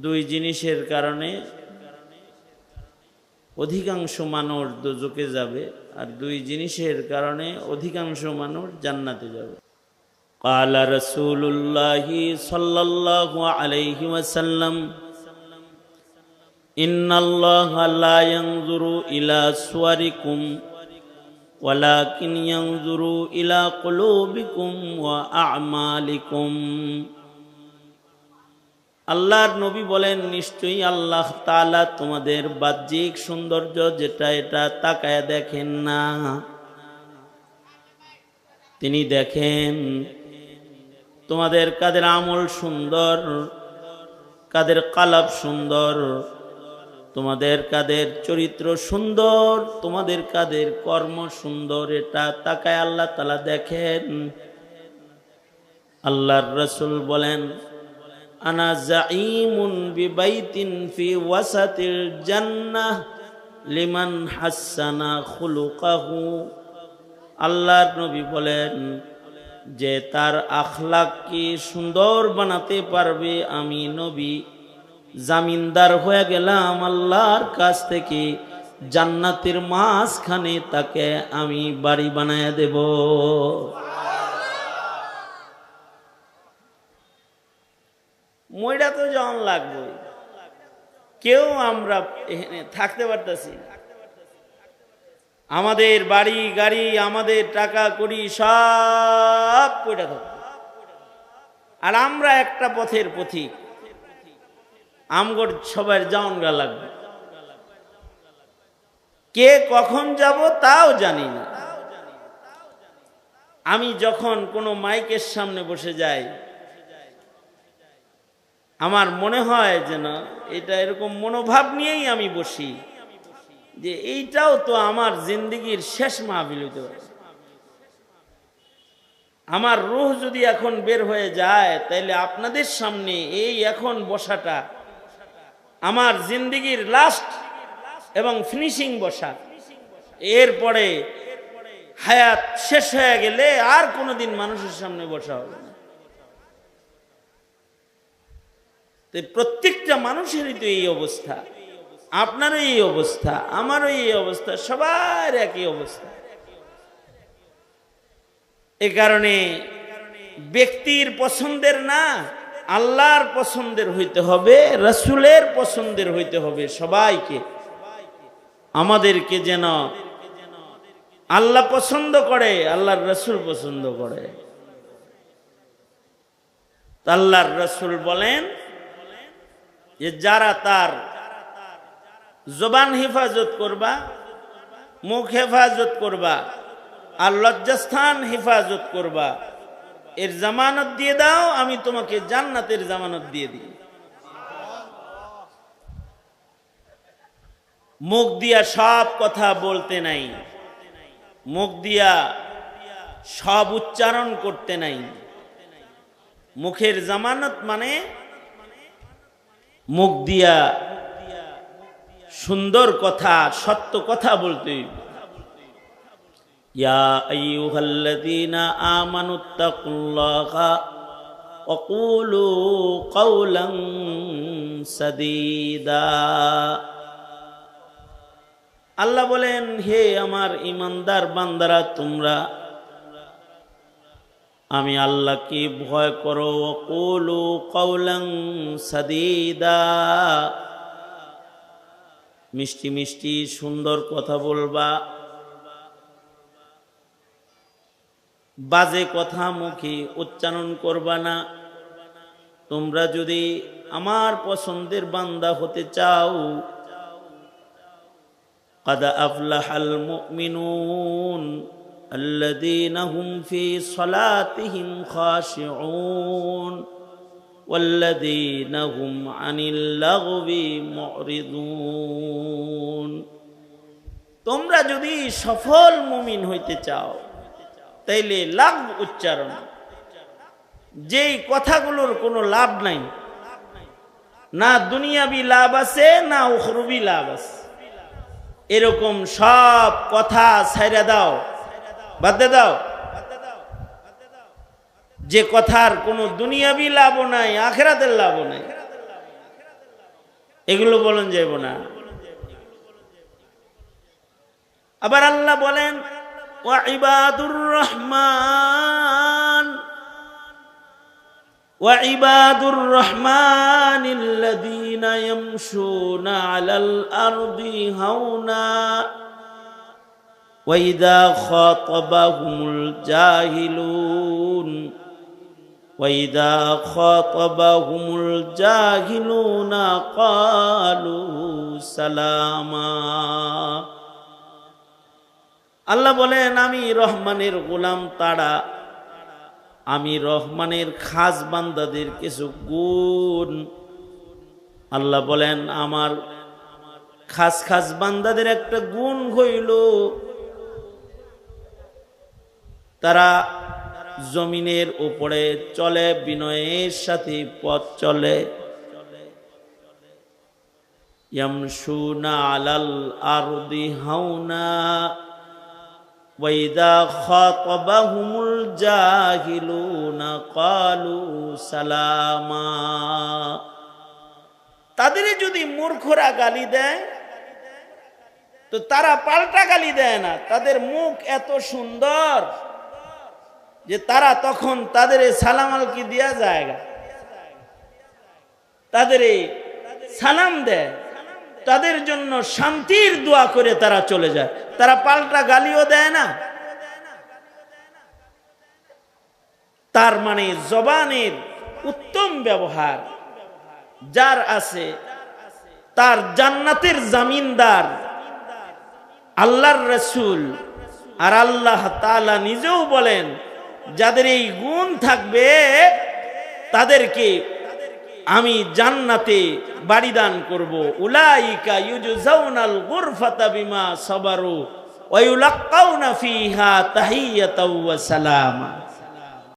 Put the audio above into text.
দুই জিনিসের কারণে অধিকাংশ মানুষ দোজখে যাবে, আর দুই জিনিসের কারণে অধিকাংশ মানুষ জান্নাতে যাবে। قال رسول الله صلى الله عليه وسلم إن الله لا ينظر إلى صوركم ولكن ينظر إلى قلوبكم وأعمالكم। আল্লাহর নবী বলেন, নিশ্চয়ই আল্লাহ তাআলা তোমাদের বাহ্যিক সৌন্দর্য যেটা এটা তাকায়া দেখেন না, তিনি দেখেন তোমাদের কাদের আমল সুন্দর, কাদের কালাব সুন্দর, তোমাদের কাদের চরিত্র সুন্দর, তোমাদের কাদের কর্ম সুন্দর, এটা তাকায় আল্লাহ তাআলা দেখেন। আল্লাহর রাসূল বলেন, আনা জাঈমুন বিবাইতিন ফি ওয়াসাতিল জান্নাহ লিমান হাসানা খুলুকাহু। আল্লাহর নবী বলেন যে তার আখলাককে সুন্দর বানাতে পারবে, আমি নবী জামিনদার হয়ে গেলাম আল্লাহর কাছ থেকে, জান্নাতের মাঝখানে তাকে আমি বাড়ি বানায় দেব। মইটা তো যেমন লাগবে, কেউ আমরা এখানে থাকতে পারতেছি, আমাদের বাড়ি গাড়ি আমাদের টাকা কড়ি সব পড়ে থাকবে, আর আমরা একটা পথের পথিক, আমগর সবার যাওন গা লাগবে, কে কখন যাব তাও জানি না। আমি যখন কোনো মাইকের সামনে বসে যাই, আমার মনে হয় যেন এটা এরকম মনোভাব নিয়েই আমি বসি যে এইটাও তো আমার জিন্দেগির শেষ মাহফিল হইতে পারে। আমার রূহ যদি এখন বের হয়ে যায়, তাইলে আপনাদের সামনে এই এখন বসাটা আমার জিন্দেগির লাস্ট এবং ফিনিশিং বসা। এরপরে হায়াত শেষ হয়ে গেলে আর কোনোদিন মানুষের সামনে বসা হবে না। প্রত্যেকটা মানুষেরই তো এই অবস্থা, আপনারও এই অবস্থা, আমারও এই অবস্থা, সবার একই অবস্থা। এ কারণে ব্যক্তির পছন্দের না, আল্লাহর পছন্দের হইতে হবে, রাসূলের পছন্দের হইতে হবে। সবাইকে আমাদেরকে যেন আল্লাহ পছন্দ করে, আল্লাহর রাসূল পছন্দ করে। আল্লাহর রাসূল বলেন যে যারা তার জবান হেফাজত করবা, মুখ হেফাজত করবা, আর লজ্জাস্থান হেফাজত করবা, এর জামানত দিয়ে দাও, আমি তোমাকে জান্নাতের জামানত দিয়ে দিই। মুখ দিয়া সব কথা বলতে নাই, মুখ দিয়া সব উচ্চারণ করতে নাই। মুখের জামানত মানে মুখ দিয়া সুন্দর কথা, সত্য কথা বলতে। ইয়া আইয়ুহাল্লাযীনা আমানুত্তাকুল্লাহা ওয়া কুলু কাওলান সাদীদা। আল্লাহ বলেন, হে আমার ঈমানদার বান্দারা, তোমরা আমি আল্লাহকে ভয় করো। ওয়া কুলু কাওলান সাদীদা, মিষ্টি মিষ্টি সুন্দর কথা বলবা, বাজে কথা মুখে উচ্চারণ করবা না। তোমরা যদি আমার পছন্দের বান্দা হতে চাও, قد أفلح المؤمنون الذين هم في صلاتهم خاشعون والذين هم عن اللغو معرضون। তোমরা যদি সফল মুমিন হইতে চাও, তাইলে লাভ উচ্চারণ, যেই কথাগুলোর কোনো লাভ নাই, না দুনিয়াবি লাভ আছে না উখরবি লাভ আছে, এরকম সব কথা ছাইরা দাও, বাদ দাও। যে কথার কোনো দুনিয়াবি লাভও নাই, আখিরাতের লাভও নাই, এগুলো বলুন যাইব না। আবার আল্লাহ বলেন ওয়া ইবাদুর রহমান وعباد الرحمن الذين يمشون على الأرض هونا وإذا خاطبهم الجاهلون قالوا سلاما। আল্লাহ বলেন আমি রহমানের গোলাম তারা, আমি রহমানের খাস বান্দাদের কিছু গুণ। আল্লাহ বলেন আমার খাস খাস বান্দাদের একটা গুণ হইল তারা জমিনের উপরে চলে, বিনয়ের সাথে পথ চলে। ইয়ামশুনা আলাল আরদি হাওনা وَإِذَا خَاطَبَهُمُ الْجَاهِلُونَ قَالُوا سَلَامًا। তাদের যদি মূর্খরা গালি দেয় তো তারা পাল্টা গালি দেয় না, তাদের মুখ এত সুন্দর যে তারা তখন তাদের সালাম আলকি দিয়া যায়, তাদের সালাম দেয়, তাদের জন্য শান্তির দোয়া করে তারা চলে যায়, তারা পাল্টা গালিও দেয় না। তার মানে জবানের উত্তম ব্যবহার যার আছে তার জান্নাতের জামিনদার আল্লাহর রাসূল। আর আল্লাহ তাআলা নিজেও বলেন যাদের এই গুণ থাকবে তাদেরকে আমি জান্নাতে বাড়ি দান করব। উলাইকা ইউজজাউনাল গুরফাতা বিমা সাবারু ওয়া ইউলাক্কাউনা ফিহা তাহিয়াতাও ওয়া সালামা।